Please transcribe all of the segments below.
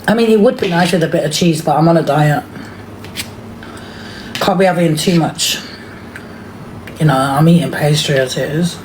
I mean, it would be nice with a bit of cheese, but I'm on a diet. Can't be having too much. You know, I'm eating pastry as it is.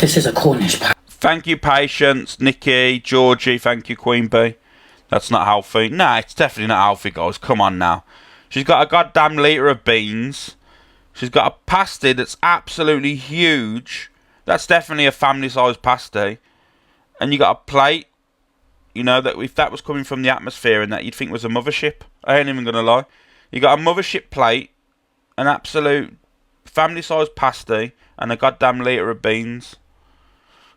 This is a Cornish pie. Thank you, Patience, Nikki, Georgie. Thank you, Queen Bee. That's not healthy. Nah, it's definitely not healthy, guys. Come on now. She's got a goddamn litre of beans. She's got a pasty that's absolutely huge. That's definitely a family-sized pasty. And you got a plate. You know, that if that was coming from the atmosphere and that you'd think was a mothership. I ain't even gonna lie. You got a mothership plate, an absolute family-sized pasty, and a goddamn litre of beans.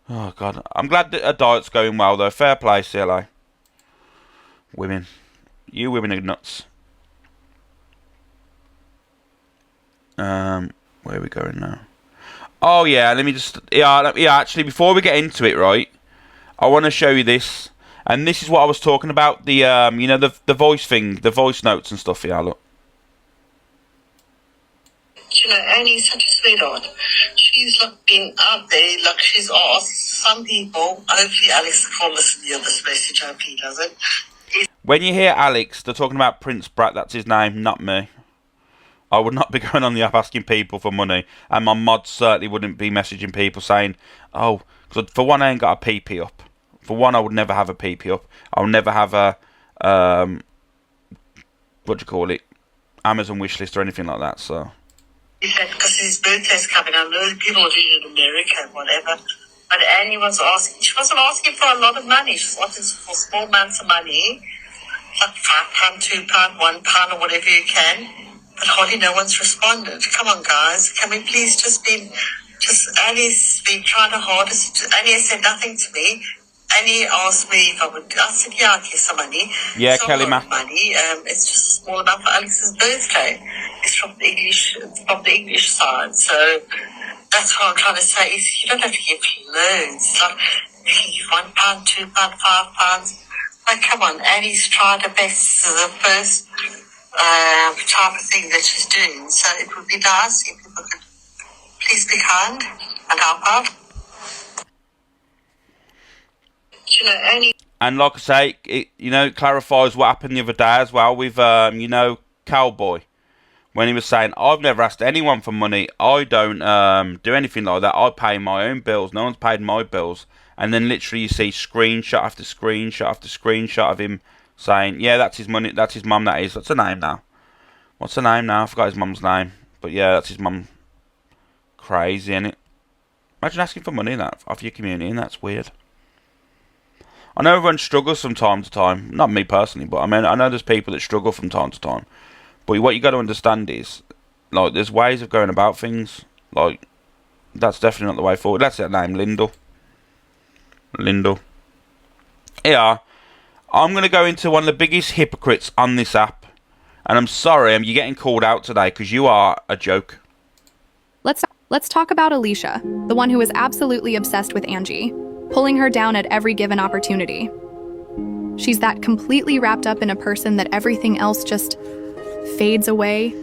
Oh, God. I'm glad that her diet's going well, though. Fair play, CLA. Women. You women are nuts. Where are we going now? Oh, yeah, let me just... Yeah, actually, before we get into it, right, I want to show you this. And this is what I was talking about. The, you know, the voice thing, the voice notes and stuff. Yeah, look. You know, Annie's such a sweetheart. She's been out there, she's asked some people. Hopefully Alex will listen to this message. I hope he doesn't. When you hear Alex, they're talking about Prince Brat. That's his name, not me. I would not be going on the app asking people for money, and my mod certainly wouldn't be messaging people saying, "Oh, because for one, I ain't got a PP up. For one, I would never have a PP up. I'll never have a what do you call it? Amazon wishlist or anything like that." So. He said, because his birthday's coming, I know people are doing it in America and whatever. But Annie was asking, she wasn't asking for a lot of money. She was asking for small amounts of money, like £5, £2, £1, or whatever you can. But hardly no one's responded. Come on, guys. Can we please Annie's been trying her hardest. Annie has said nothing to me. Annie asked me if I would. I said, yeah, I'll give some money. Yeah, it's Kelly, money. It's just a small amount for Alex's birthday. It's from the English side. So that's what I'm trying to say. Is you don't have to give loads. It's like you can give £1, £2, £5. Like, come on, Annie's tried her best. This is the first type of thing that she's doing. So it would be nice if people could please be kind and help out. You know, Annie. And like I say, it, you know, it clarifies what happened the other day as well with, you know, Cowboy. When he was saying, I've never asked anyone for money. I don't do anything like that. I pay my own bills. No one's paid my bills. And then literally you see screenshot after screenshot after screenshot of him saying, yeah, that's his money. That's his mum, that is. What's her name now? What's her name now? I forgot his mum's name. But yeah, that's his mum. Crazy, innit? Imagine asking for money off your community, and that's weird. I know everyone struggles from time to time. Not me personally, but I mean, I know there's people that struggle from time to time. But what you got to understand is, like, there's ways of going about things. Like, that's definitely not the way forward. That's her name, Lyndall. Yeah, I'm going to go into one of the biggest hypocrites on this app. And I'm sorry, you're getting called out today because you are a joke. Let's talk about Alicia, the one who is absolutely obsessed with Angie, pulling her down at every given opportunity. She's that completely wrapped up in a person that everything else just fades away,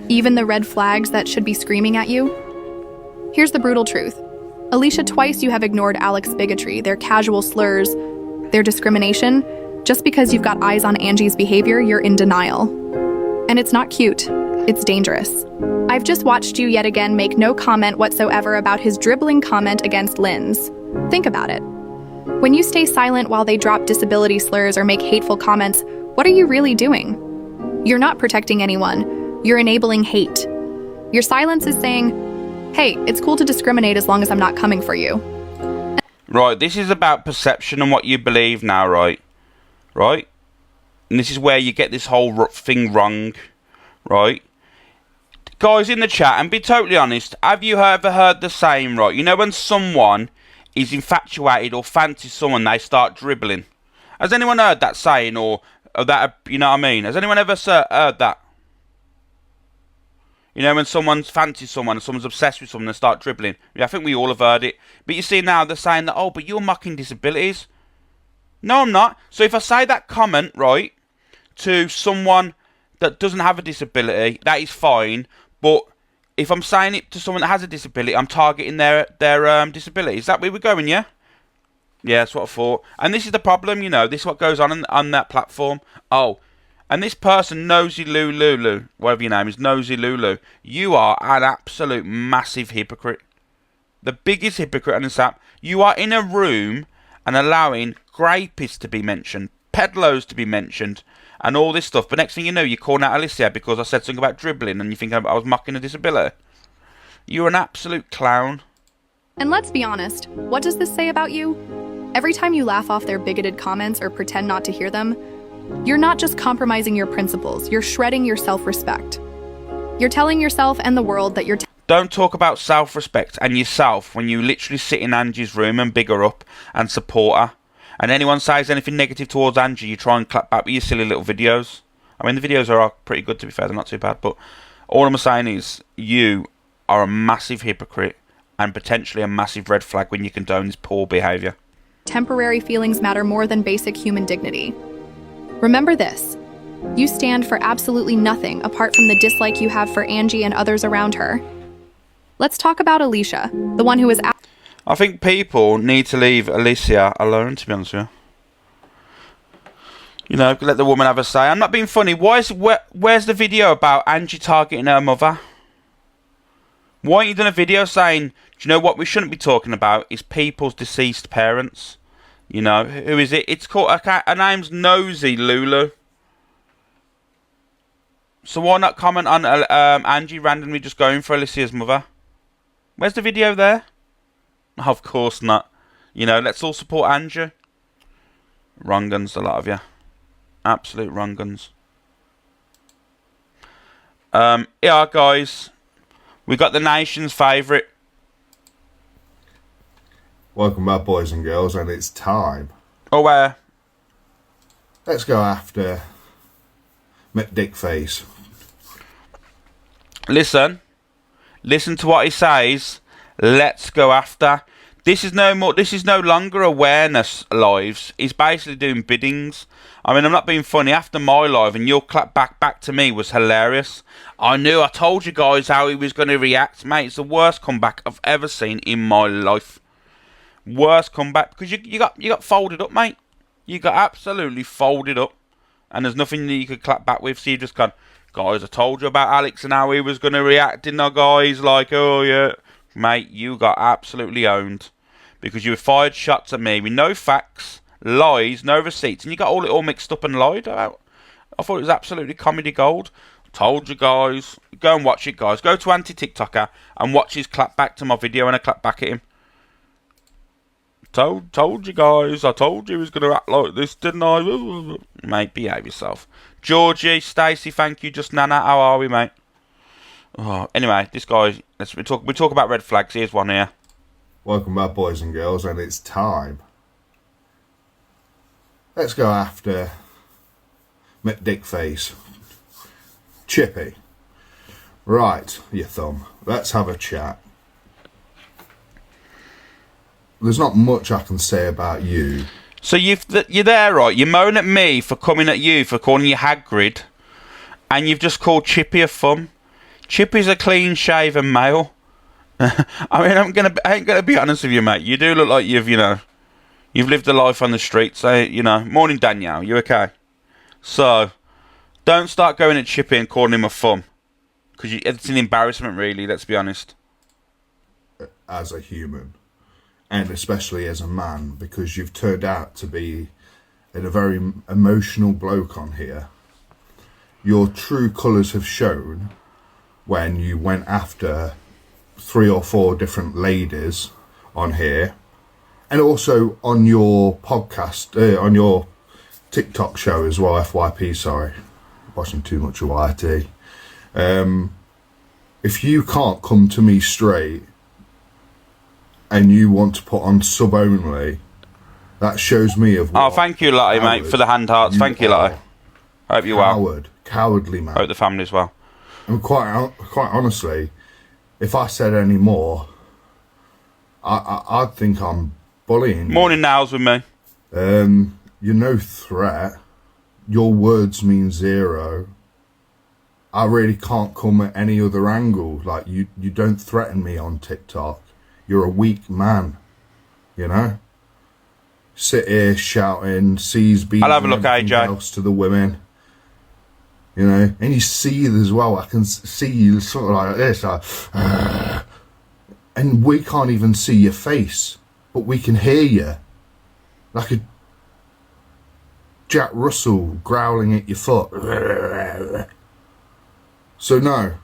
even the red flags that should be screaming at you. Here's the brutal truth. Alicia, twice you have ignored Alex's bigotry, their casual slurs, their discrimination. Just because you've got eyes on Angie's behavior, you're in denial. And it's not cute. It's dangerous. I've just watched you yet again make no comment whatsoever about his dribbling comment against Linz. Think about it. When you stay silent while they drop disability slurs or make hateful comments, what are you really doing? You're not protecting anyone. You're enabling hate. Your silence is saying, hey, it's cool to discriminate as long as I'm not coming for you. Right, this is about perception and what you believe now, right? Right? And this is where you get this whole thing wrong, right? Guys in the chat, and be totally honest, have you ever heard the saying, right? You know when someone is infatuated or fancies someone, they start dribbling. Has anyone heard that saying, or that, you know what I mean? Has anyone ever heard that? You know, when someone's fancies someone and someone's obsessed with someone, they start dribbling. Yeah, I think we all have heard it. But you see now, they're saying that, oh, but you're mocking disabilities. No, I'm not. So if I say that comment, right, to someone that doesn't have a disability, that is fine. But if I'm saying it to someone that has a disability, I'm targeting their disability. Is that where we're going, yeah? Yeah, that's what I thought. And this is the problem, you know. This is what goes on that platform. Oh, and this person, Nosy Lulu, whatever your name is, Nosy Lulu, you are an absolute massive hypocrite. The biggest hypocrite on this app. You are in a room and allowing grapists to be mentioned, pedlos to be mentioned, and all this stuff. But next thing you know, you're calling out Alicia because I said something about dribbling and you think I was mocking a disability. You're an absolute clown. And let's be honest, what does this say about you? Every time you laugh off their bigoted comments or pretend not to hear them, you're not just compromising your principles, you're shredding your self-respect. You're telling yourself and the world that you're... Don't talk about self-respect and yourself when you literally sit in Angie's room and big her up and support her. And anyone says anything negative towards Angie, you try and clap back with your silly little videos. I mean, the videos are pretty good, to be fair, they're not too bad. But all I'm saying is, you are a massive hypocrite and potentially a massive red flag when you condone this poor behaviour. Temporary feelings matter more than basic human dignity. Remember this. You stand for absolutely nothing apart from the dislike you have for Angie and others around her. Let's talk about Alicia, the one who is... I think people need to leave Alicia alone, to be honest with you. You know, let the woman have a say. I'm not being funny. Where's the video about Angie targeting her mother? Why ain't you done a video saying, do you know what we shouldn't be talking about is people's deceased parents? You know, who is it? It's called, her name's Nosy Lulu. So why not comment on Angie randomly just going for Alicia's mother? Where's the video there? Of course not. You know, let's all support Angie. Wrong guns, a lot of you. Absolute wrong guns. Yeah, guys. We got the nation's favourite. Welcome back, boys and girls, and it's time. Oh, where? Let's go after McDickface. Listen to what he says. Let's go after. This is no longer awareness lives. He's basically doing biddings. I mean, I'm not being funny. After my live and your clap back to me was hilarious. I told you guys how he was going to react, mate. It's the worst comeback I've ever seen in my life. Worst comeback because you got folded up, mate. You got absolutely folded up, and there's nothing that you could clap back with. So you just gone, guys. I told you about Alex and how he was going to react, didn't I, guys? Like, oh yeah, mate. You got absolutely owned because you fired shots at me with no facts, lies, no receipts, and you got it all mixed up and lied about. I thought it was absolutely comedy gold. Told you guys. Go and watch it, guys. Go to anti-TikToker and watch his clap back to my video and I clap back at him. Told you guys. I told you he was going to act like this, didn't I? Mate, behave yourself. Georgie, Stacey, thank you. Just Nana, how are we, mate? Oh, anyway, this guy. We talk about red flags. Here's one here. Welcome back, boys and girls, and it's time. Let's go after McDickface. Chippy. Right, you thumb. Let's have a chat. There's not much I can say about you. So you're there, right? You moan at me for coming at you for calling you Hagrid, and you've just called Chippy a thumb. Chippy's a clean-shaven male. I mean, I ain't gonna be honest with you, mate. You do look like you've lived a life on the streets. So, morning, Danielle. You okay? So, don't start going at Chippy and calling him a thumb, because it's an embarrassment, really. Let's be honest. As a human. And especially as a man, because you've turned out to be a very emotional bloke on here. Your true colours have shown when you went after 3 or 4 different ladies on here, and also on your podcast, on your TikTok show as well, FYP, sorry. Watching too much of YT. If you can't come to me straight and you want to put on sub only, that shows me of what Oh, thank you, Lottie, mate, for the hand hearts. Thank you, Lottie. I hope you're well. Cowardly man. I hope the family's well. And quite honestly, if I said any more, I'd think I'm bullying you. Morning Now's with me. You're no threat. Your words mean zero. I really can't come at any other angle. Like, you don't threaten me on TikTok. You're a weak man, you know? Sit here shouting, C's, B's, I'll have a look, and everything AJ. else to the women. You know? And you seethe as well. I can see you sort of like this. Like, and we can't even see your face, but we can hear you. Like a Jack Russell growling at your foot. So no,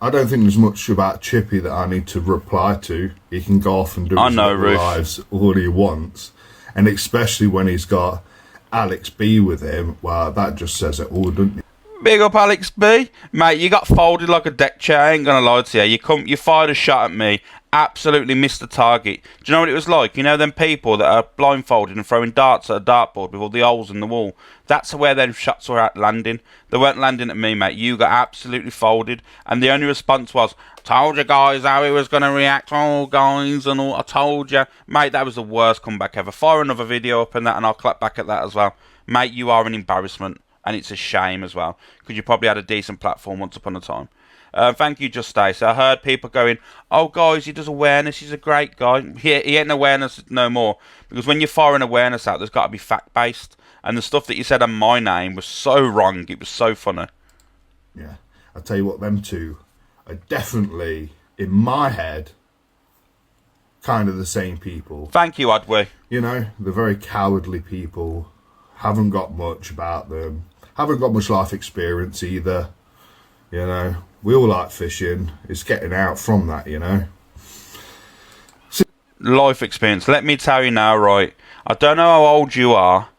I don't think there's much about Chippy that I need to reply to. He can go off and do his little lives all he wants. And especially when he's got Alex B with him, well, that just says it all, doesn't it? Big up Alex B. Mate, you got folded like a deck chair, I ain't gonna lie to you. You fired a shot at me, absolutely missed the target. Do you know what it was like? You know them people that are blindfolded and throwing darts at a dartboard with all the holes in the wall? That's where them shots were landing. They weren't landing at me, mate. You got absolutely folded. And the only response was, told you guys how he was going to react. Oh, guys, and all. I told you. Mate, that was the worst comeback ever. Fire another video up and that, and I'll clap back at that as well. Mate, you are an embarrassment. And it's a shame as well, because you probably had a decent platform once upon a time. Thank you, Just Stacey. I heard people going, oh, guys, he does awareness. He's a great guy. He ain't awareness no more. Because when you're firing awareness out, there's got to be fact-based. And the stuff that you said on my name was so wrong. It was so funny. Yeah. I'll tell you what, them two are definitely, in my head, kind of the same people. Thank you, Adwe. You know, they're very cowardly people. Haven't got much about them. Haven't got much life experience either. You know, we all like fishing. It's getting out from that, you know. Life experience. Let me tell you now, right? I don't know how old you are,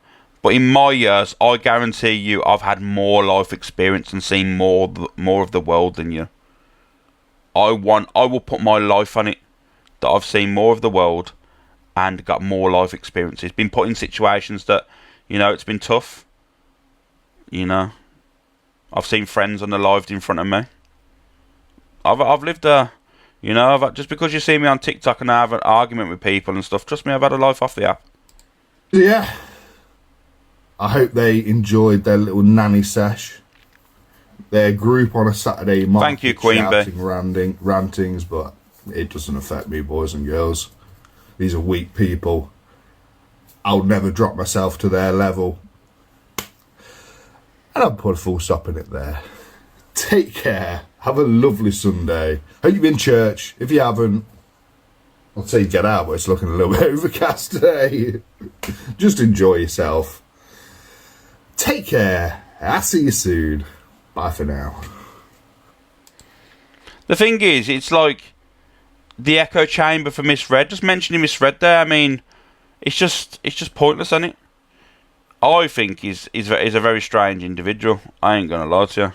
but in my years, I guarantee you I've had more life experience and seen more of the world than you. I will put my life on it that I've seen more of the world and got more life experiences. Been put in situations that, you know, it's been tough. You know, I've seen friends unalived in front of me. I've lived you know, just because you see me on TikTok and I have an argument with people and stuff, trust me, I've had a life off the app. Yeah. I hope they enjoyed their little nanny sesh. Their group on a Saturday might Thank you, Queen Bee. Rantings, but it doesn't affect me, boys and girls. These are weak people. I'll never drop myself to their level. And I'll put a full stop in it there. Take care. Have a lovely Sunday. Hope you've been in church. If you haven't, I'll say get out, but it's looking a little bit overcast today. Just enjoy yourself. Take care. I'll see you soon. Bye for now. The thing is, it's like the echo chamber for Misread. Just mentioning Misread there, I mean, it's just pointless, isn't it? I think he's a very strange individual. I ain't gonna lie to you.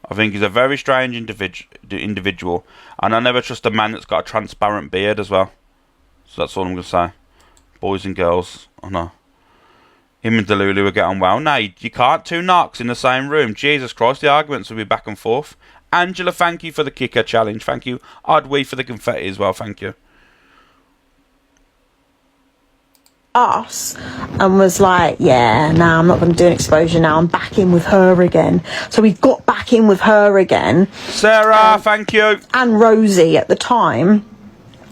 I think he's a very strange individual, and I never trust a man that's got a transparent beard as well. So that's all I'm gonna say. Boys and girls, I know. Him and Delulu will get on well. No, you can't. Two narcs in the same room. Jesus Christ, the arguments will be back and forth. Angela, thank you for the kicker challenge. Thank you. Adwe for the confetti as well. Thank you. Us and was like, yeah, now I'm not going to do an exposure now. I'm back in with her again. So we got back in with her again. Sarah, thank you. And Rosie at the time.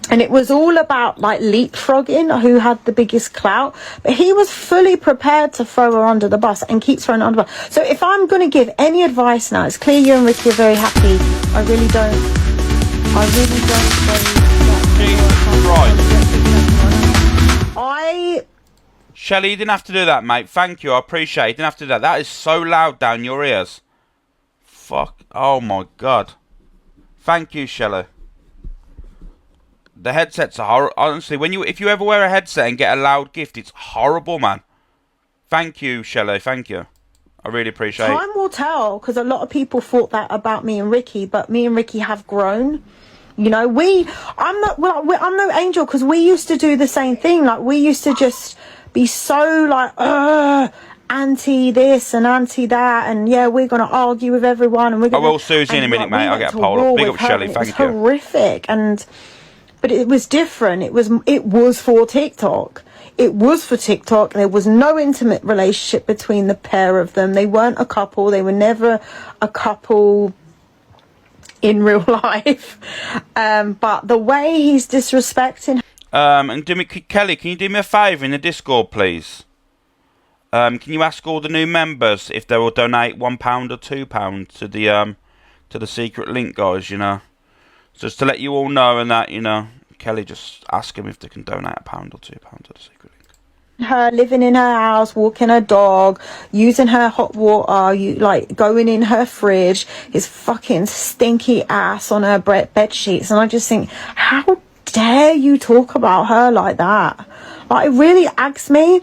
And it was all about like leapfrogging who had the biggest clout. But he was fully prepared to throw her under the bus and keeps throwing her under the bus. So if I'm going to give any advice now, it's clear you and Ricky are very happy. I really don't. Shelley, you didn't have to do that, mate. Thank you, I appreciate it. You didn't have to do that. That is so loud down your ears. Fuck. Oh my god. Thank you, Shelley. The headsets are horrible. Honestly, if you ever wear a headset and get a loud gift, it's horrible, man. Thank you, Shelley. Thank you. I really appreciate it. Time will tell, because a lot of people thought that about me and Ricky, but me and Ricky have grown. You know, I'm no angel, because we used to do the same thing. Like, we used to just be so like, anti this and anti that, and yeah, we're gonna argue with everyone, and we're gonna. I will, Susie, in a minute, mate. I'll get a poll up. Big up, Shelley. Thank you. Horrific, but it was different. It was for TikTok. It was for TikTok. There was no intimate relationship between the pair of them. They weren't a couple. They were never a couple in real life. But the way he's disrespecting. And Kelly, can you do me a favour in the Discord, please? Can you ask all the new members if they will donate £1 or £2 to the secret link, guys? You know, just to let you all know, and that, you know, Kelly, just ask them if they can donate £1 or £2 to the secret link. Her living in her house, walking her dog, using her hot water, going in her fridge, his fucking stinky ass on her bed sheets, and I just think, how dare you talk about her like that? Like, it really aggs me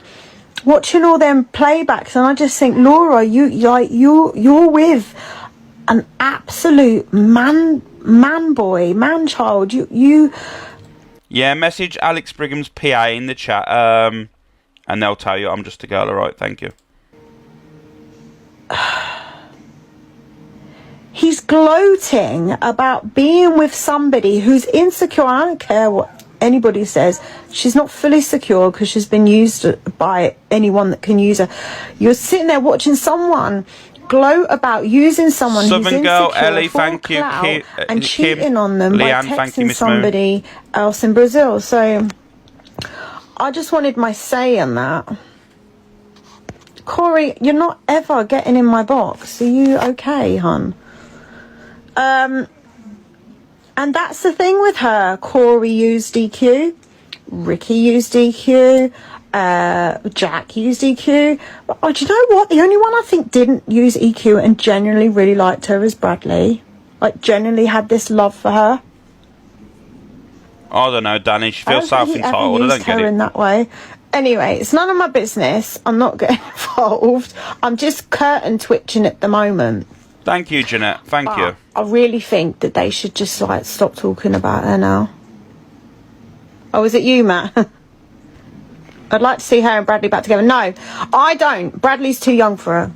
watching all them playbacks, and I just think, Laura, you're with an absolute man child. You. Yeah, message Alex Brigham's PA in the chat, and they'll tell you I'm just a girl. All right, thank you. He's gloating about being with somebody who's insecure. I don't care what anybody says. She's not fully secure because she's been used by anyone that can use her. You're sitting there watching someone gloat about using someone Southern who's insecure, girl, Ellie, full thank you. clout, and Kim, cheating on them Leanne, by thank you, texting Miss Moon. somebody else in Brazil. So I just wanted my say on that. Corey, you're not ever getting in my box. Are you okay, hun? And that's the thing with her. Corey used EQ, Ricky used EQ, Jack used EQ. But do you know what? The only one I think didn't use EQ and genuinely really liked her is Bradley. Like, genuinely had this love for her. I don't know, Danny. She feels self-entitled. I don't used get her it. in that way. Anyway, it's none of my business. I'm not getting involved. I'm just curtain twitching at the moment. Thank you, Jeanette. Thank you. I really think that they should just stop talking about her now. Oh, is it you, Matt? I'd like to see her and Bradley back together. No, I don't. Bradley's too young for her.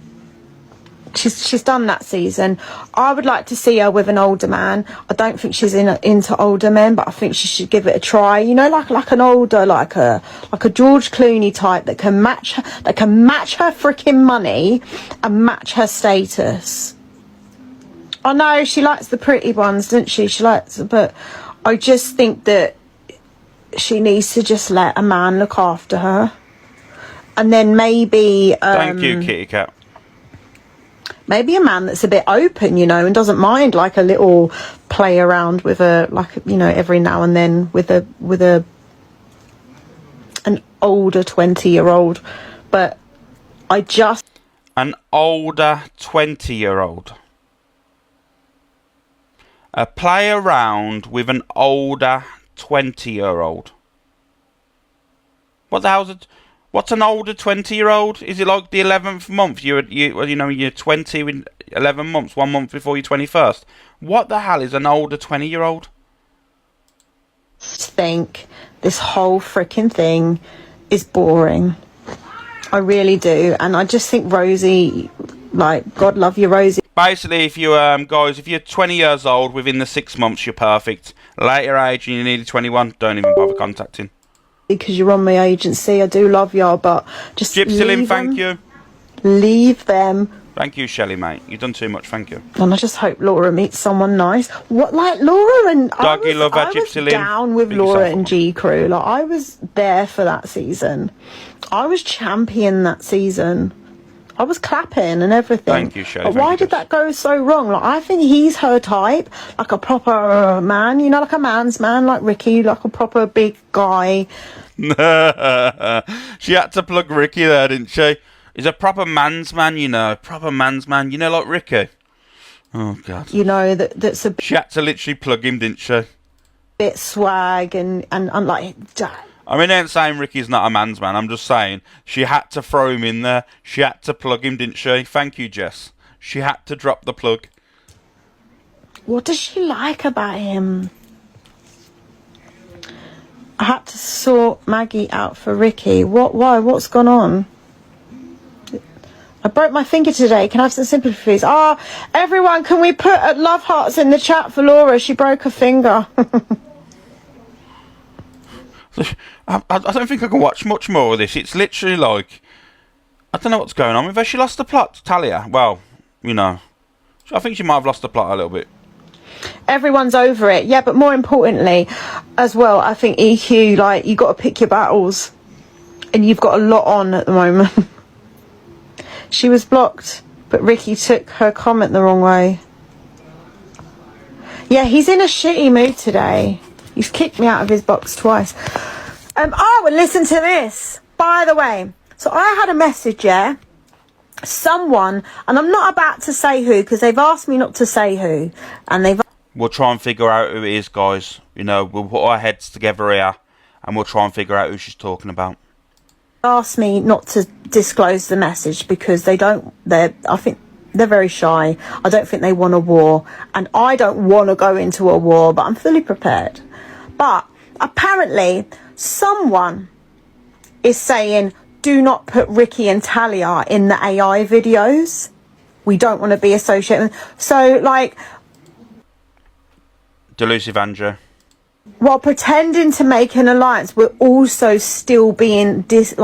She's done that season. I would like to see her with an older man. I don't think she's into older men, but I think she should give it a try. You know, like an older, like a George Clooney type that can match her freaking money and match her status. I know she likes the pretty ones, doesn't she? But I just think that she needs to just let a man look after her, and then maybe. Thank you, Kitty Cat. Maybe a man that's a bit open, you know, and doesn't mind like a little play around with every now and then with an older 20-year-old. But an older 20-year-old. Play around with an older 20-year-old. What the hell's it? What's an older 20-year-old? Is it like the 11th month? You're 20 in 11 months, 1 month before your 21st. What the hell is an older 20-year-old? Think this whole freaking thing is boring. I really do, and I just think Rosie, like, God love you, Rosie. Basically, if you guys, if you're 20 years old within the 6 months, you're perfect. Later age and you're nearly 21, don't even bother contacting. Because you're on my agency, I do love y'all, but just Gypsy Lynn, leave thank them. you. Leave them. Thank you, Shelley, mate. You've done too much, thank you. And I just hope Laura meets someone nice. What, like Laura and Doggy lover, I was Gypsy Lynn. down with Big Laura yourself and up. G Crew. Like, I was there for that season. I was champion that season. I was clapping and everything. Thank you, Shelley. But why did that go so wrong? Like, I think he's her type, like a proper man, you know, like a man's man, like Ricky, like a proper big guy. She had to plug Ricky there, didn't she? He's a proper man's man, you know. Proper man's man, you know, like Ricky. Oh, God. You know, that's a She had to literally plug him, didn't she? bit swag and like... I mean, I ain't saying Ricky's not a man's man. I'm just saying she had to throw him in there. She had to plug him, didn't she? Thank you, Jess. She had to drop the plug. What does she like about him? I had to sort Maggie out for Ricky. What? Why? What's gone on? I broke my finger today. Can I have some sympathy, please? Everyone, can we put love hearts in the chat for Laura? She broke her finger. I don't think I can watch much more of this. It's literally like, I don't know what's going on with her. She lost the plot, Talia. Well, you know, I think she might have lost the plot a little bit. Everyone's over it. Yeah, but more importantly, as well, I think EQ, like, you got to pick your battles. And you've got a lot on at the moment. She was blocked, but Ricky took her comment the wrong way. Yeah, he's in a shitty mood today. He's kicked me out of his box twice. Well, listen to this. By the way, so I had a message, yeah? Someone, and I'm not about to say who, because they've asked me not to say who. And we'll try and figure out who it is, guys. You know, we'll put our heads together here, and we'll try and figure out who she's talking about. Asked me not to disclose the message because I think they're very shy. I don't think they want a war, and I don't want to go into a war, but I'm fully prepared. But apparently someone is saying, do not put Ricky and Talia in the AI videos. We don't want to be associated with. So, like, Delusive Andrew. While pretending to make an alliance, we're also still being it's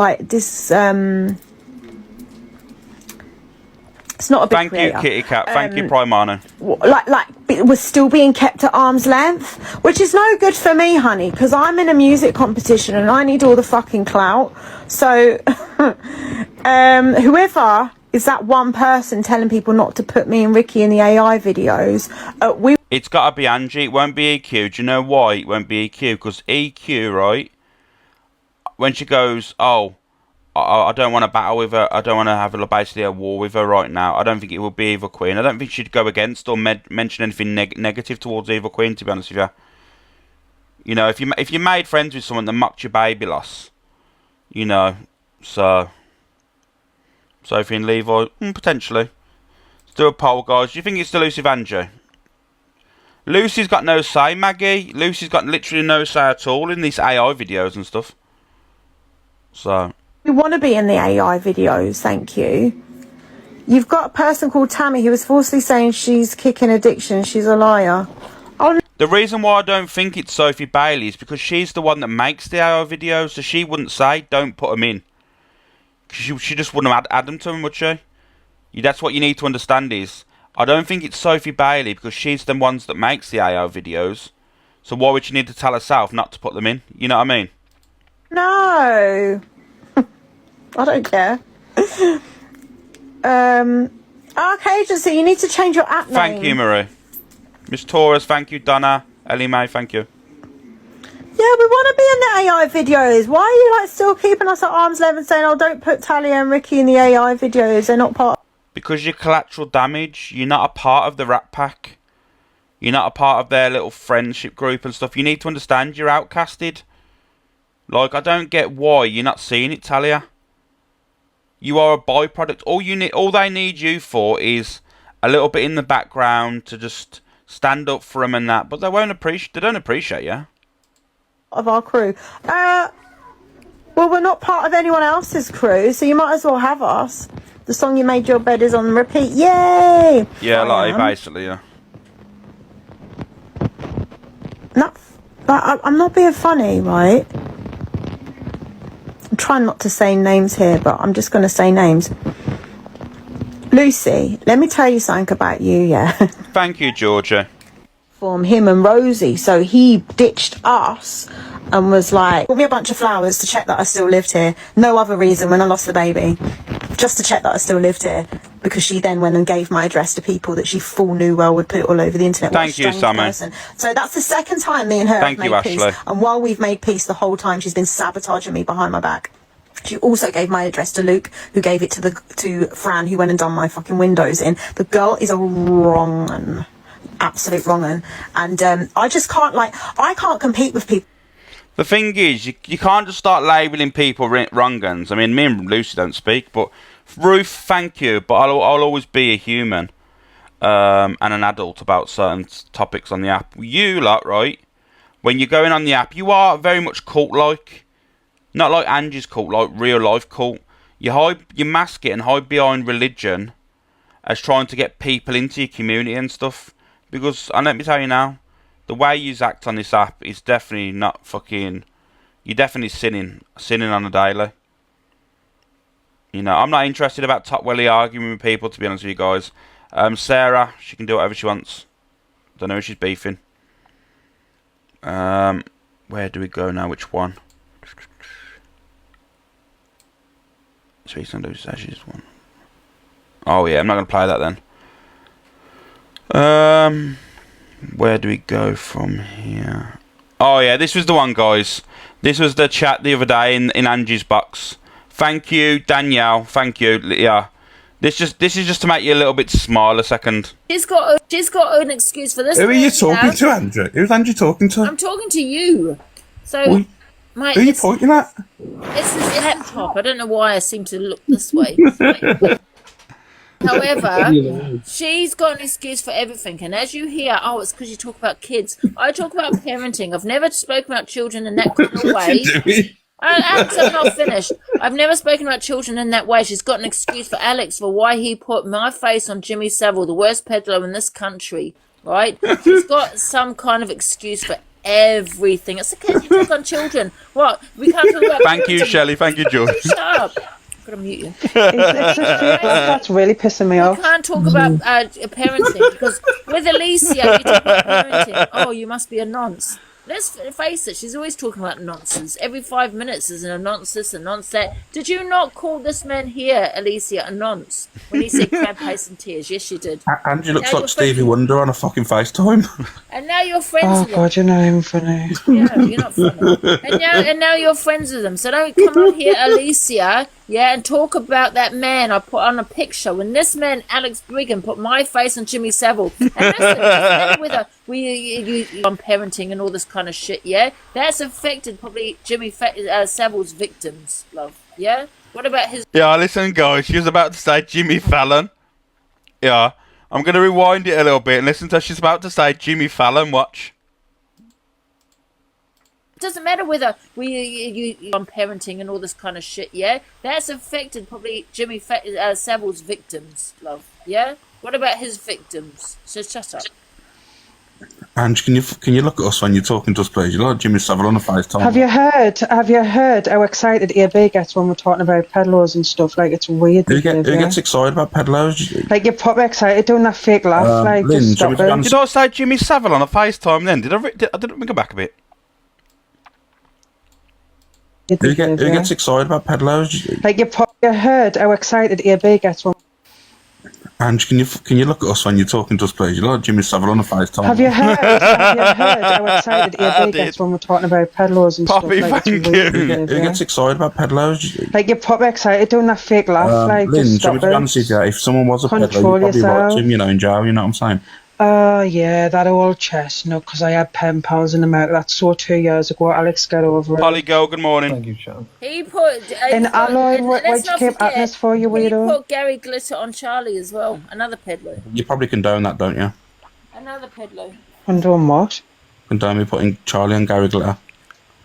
not a big Thank creator. you, Kitty Cat. Thank you, Primano. Like we're still being kept at arm's length, which is no good for me, honey, because I'm in a music competition and I need all the fucking clout. So, whoever is that one person telling people not to put me and Ricky in the AI videos, It's got to be Angie. It won't be EQ. Do you know why it won't be EQ? Because EQ, right, when she goes, oh, I don't want to battle with her. I don't want to have basically a war with her right now. I don't think it will be Evil Queen. I don't think she'd go against or mention anything negative towards Evil Queen, to be honest with you. You know, if you made friends with someone that mocked your baby loss, you know, so Sophie and Levi, potentially. Let's do a poll, guys. Do you think it's Delusive Andrew? Lucy's got no say, Maggie. Lucy's got literally no say at all in these AI videos and stuff. So we want to be in the AI videos, thank you. You've got a person called Tammy who was falsely saying she's kicking addiction. She's a liar. The reason why I don't think it's Sophie Bailey is because she's the one that makes the AI videos, so she wouldn't say, don't put them in. She just wouldn't add them to them, would she? That's what you need to understand is, I don't think it's Sophie Bailey because she's the ones that makes the AI videos. So why would she need to tell herself not to put them in? You know what I mean? No. I don't care. Arc Agency, you need to change your app name. Thank you, Marie. Miss Taurus, thank you. Donna, Ellie Mae, thank you. Yeah, we want to be in the AI videos. Why are you still keeping us at arm's length and saying, oh, don't put Talia and Ricky in the AI videos? They're not part. Because you're collateral damage. You're not a part of the Rat Pack. You're not a part of their little friendship group and stuff. You need to understand you're outcasted. Like, I don't get why you're not seeing it, Talia. You are a byproduct. All they need you for is a little bit in the background to just stand up for them and that. But they don't appreciate you. Of our crew. Well, we're not part of anyone else's crew, so you might as well have us. The song You Made Your Bed is on repeat. Yay! Yeah, like, basically, yeah. I'm not being funny, right? I'm trying not to say names here, but I'm just going to say names. Lucy, let me tell you something about you, yeah? Thank you, Georgia. From him and Rosie, so he ditched us and was like, brought me a bunch of flowers to check that I still lived here. No other reason when I lost the baby, just to check that I still lived here, because she then went and gave my address to people that she full knew well would put it all over the internet. Thank you, Sammy. So that's the second time me and her have made peace. And while we've made peace the whole time, she's been sabotaging me behind my back. She also gave my address to Luke, who gave it to Fran, who went and done my fucking windows in. The girl is a wrong one. Absolute wrong one. And I just can't, I can't compete with people. The thing is, you can't just start labelling people wrong guns. I mean, me and Lucy don't speak, but Ruth, thank you, but I'll always be a human and an adult about certain topics on the app. You lot, right, when you're going on the app, you are very much cult-like. Not like Angie's cult, like real-life cult. You mask it and hide behind religion as trying to get people into your community and stuff. Because, and let me tell you now, the way you act on this app is definitely not fucking... You're definitely sinning on a daily. You know, I'm not interested about Top Welly arguing with people, to be honest with you guys. Sarah, she can do whatever she wants. Don't know if she's beefing. Where do we go now? Which one? Speaks on those ashes one. Oh yeah, I'm not gonna play that then. Where do we go from here? Oh yeah, this was the one, guys. This was the chat the other day in Angie's box. Thank you, Danielle. Thank you. Yeah. This is just to make you a little bit smile a second. She's got an excuse for this. Who are you talking to, Andrew? Who's Andrew talking to? I'm talking to you. So, mate, who are you pointing at? It's his laptop. I don't know why I seem to look this way. However, she's got an excuse for everything. And as you hear, oh, it's because you talk about kids. I talk about parenting. I've never spoken about children in that kind of way. Alex, I'm not finished. I've never spoken about children in that way. She's got an excuse for Alex for why he put my face on Jimmy Savile, the worst peddler in this country, right? She's got some kind of excuse for everything. It's okay to talk on children. What? We can't talk about Thank you, Shelley. Thank you, George. Shut up. I'm going to mute you. That's really pissing me off. We can't talk about parenting because with Alicia, you talk about parenting. Oh, you must be a nonce. Let's face it, she's always talking about nonsense. Every 5 minutes there's a nonsense, a nonce that. Did you not call this man here, Alicia, a nonce? When he said crab paste and tears? Yes, you did. Andrew looks like Stevie Wonder on a fucking FaceTime. And now you're friends with him. God, you're not even funny. Yeah, you're not funny. And now you're friends with him. So don't come on here, Alicia, yeah, and talk about that man I put on a picture. When this man, Alex Brigham, put my face on Jimmy Savile. And listen, with you on parenting and all this kind of shit, yeah? That's affected probably Jimmy Savile's victims, love, yeah? What about his... Yeah, listen, guys, she was about to say Jimmy Fallon. Yeah, I'm going to rewind it a little bit and listen to her. She's about to say Jimmy Fallon, watch. It doesn't matter whether you on parenting and all this kind of shit, yeah? That's affected probably Jimmy Savile's victims, love, yeah? What about his victims? So shut up. Ange, can you look at us when you're talking to us, please? You're like Jimmy Savile on a FaceTime. Have you heard how excited AB gets when we're talking about peddlers and stuff? Like, it's weird. Who gets excited about peddlers? Like, you're probably excited doing that fake laugh. Like, Lynn, just stop it. Did I say Jimmy Savile on a FaceTime then? I didn't go back a bit. Who gets excited about peddlers? Like, you heard how excited AB gets when... Ange, can you look at us when you're talking to us, please? You're like Jimmy Savile on a FaceTime. Have you heard how excited AB gets when we're talking about peddlers and Poppy, stuff? Like, thank you. Who gets excited about peddlers? Like, you're probably excited doing that fake laugh. Like, Lynn, just stop to be it. honest with you, if someone was a peddler, you'd Control probably write yourself. him, in jail, you know what I'm saying? Yeah, that old chestnut, because I had pen pals in America. That's so 2 years ago. Alex, get over it. Polly, go, good morning. Thank you, Sean. He put... And Alloy, why'd you keep at this for, you He weirdo? put Gary Glitter on Charlie as well. Another peddler. You probably condone that, don't you? Another peddler. Condone what? Condone me putting Charlie and Gary Glitter.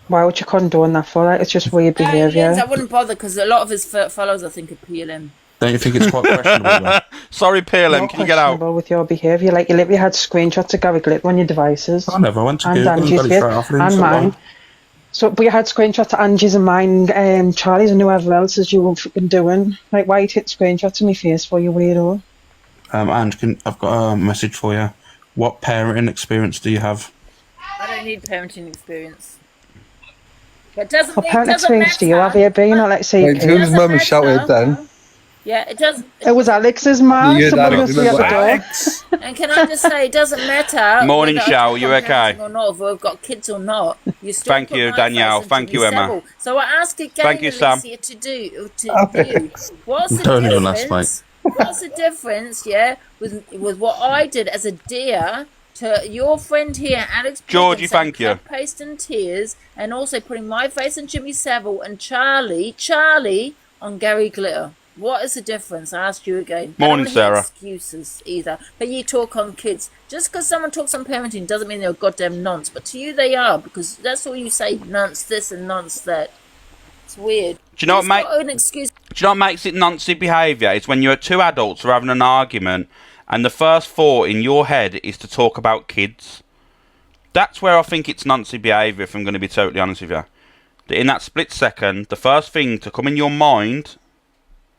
Why would you condone that for? Like, it's just weird behaviour. I wouldn't bother because a lot of his followers, I think, are PLM. Don't you think it's quite questionable? Though? Sorry, PLM, can you get out? Questionable with your behaviour. Like, you literally had screenshots of Gary Glitter on your devices. I never went to And Google and Angie's got it face, straight off. and mine. So, but you had screenshots of Angie's and mine, Charlie's and whoever else as you were fucking doing. Like, why you take screenshots of my face for, you weirdo? Ange, I've got a message for you. What parenting experience do you have? I don't need parenting experience. But doesn't What it parent doesn't experience do you have, matter. AB? Not like say Wait, whose mum has shouted then? Yeah, it does. it was Alex's mum. You Someone heard must be at the door. Alex. And can I just say, it doesn't matter. Morning, whether Shao, I've you got okay? parenting or not, if I've got kids or not. You still Thank put you, my Danielle. face on Thank Jimmy you, Emma. Savile. So I ask again, Thank you, Sam. Alicia, to do what's the Don't even difference? last, What's the difference? Yeah, with what I did as a dear to your friend here, Alex. Georgie, Brigham, saying thank you. cut, paste and tears, and also putting my face on Jimmy Savile and Charlie on Gary Glitter. What is the difference? I asked you again. Morning, I don't wanna hear Sarah. excuses either. But you talk on kids. Just because someone talks on parenting doesn't mean they're a goddamn nonce. But to you, they are, because that's all you say: nonce this and nonce that. It's weird. Do you know what, It's mate? not an excuse. Do you know what makes it noncy behaviour? It's when you're two adults who are having an argument and the first thought in your head is to talk about kids. That's where I think it's noncy behaviour, if I'm going to be totally honest with you. That in that split second, the first thing to come in your mind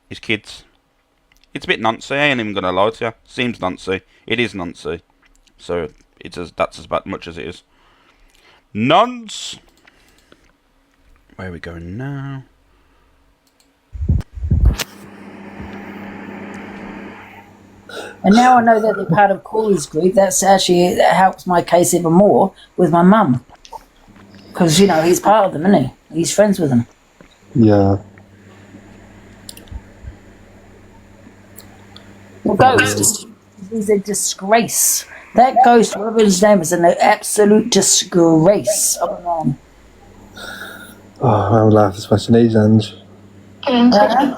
is kids. It's a bit noncy, I ain't even going to lie to you. Seems noncy. It is noncy. So that's as much as it is. Nonce! Where are we going now? And now I know that they're part of Corey's group. That helps my case even more with my mum. Because, you know, he's part of them, isn't he? He's friends with them. Yeah. Well, Ghost is a disgrace. That Ghost, whatever his name is, an absolute disgrace of a man. Oh, I'm laughing as much as Ange.